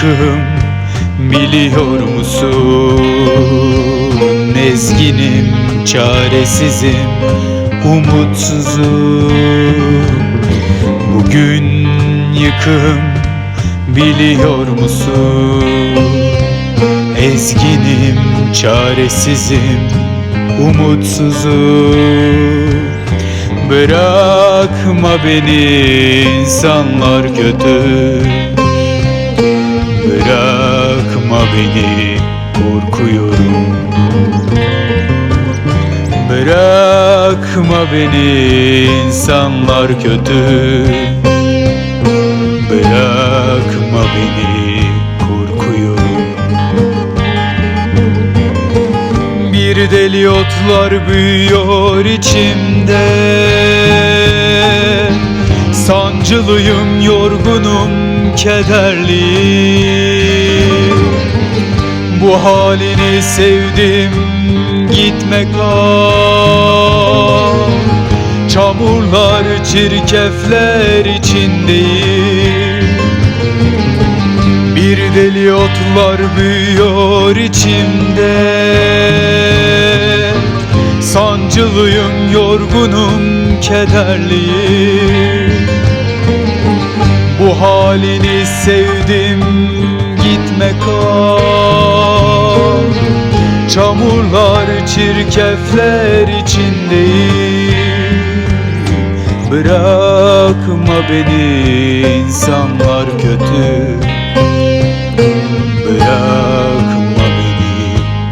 yıkığım, biliyor musun? Ezginim, çaresizim, umutsuzum. Bugün yıkığım, biliyor musun? Ezginim, çaresizim, umutsuzum. Bırakma beni, insanlar kötü. Bırakma beni, korkuyorum. Bırakma beni, insanlar kötü. Bırakma beni, korkuyorum. Bir deli otlar büyüyor içimde. Sancılıyım, yorgunum, kederliyim. Bu halini sevdim, gitme kal. Çamurlar, çirkefler içindeyim. Bir deli otlar büyüyor içimde. Sancılıyım, yorgunum, kederliyim. Bu halini sevdim, gitme kal. Çamurlar, çirkefler içindeyim. Bırakma beni, insanlar kötü. Bırakma beni,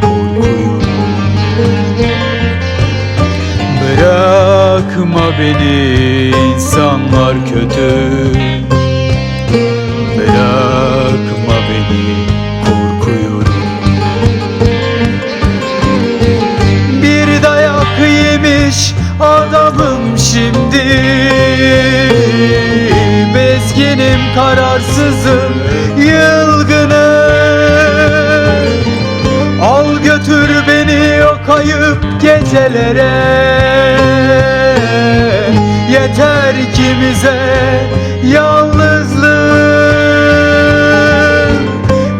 korkuyorum. Bırakma beni, insanlar kötü. Bırakma beni, korkuyorum. Bir dayak yemiş adamım şimdi. Bezginim, kararsızım, yılgınım. Al götür beni o kayıp gecelere. Yeter ikimize yalnızlığım.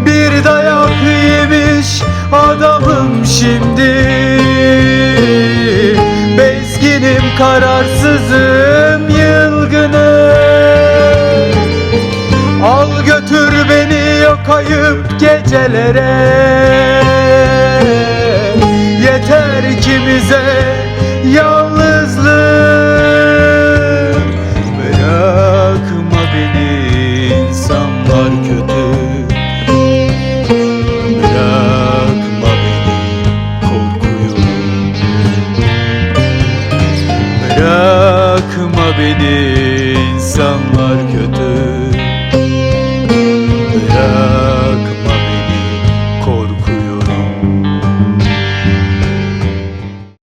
Bir dayak yemiş adamım şimdi. Bezginim, kararsızım, yılgınım. Al götür beni o kayıp gecelere. Yeter ikimize yalnızlığım. Bırakma beni, insanlar kötü. Bırakma beni, korkuyorum. Bırakma beni, insanlar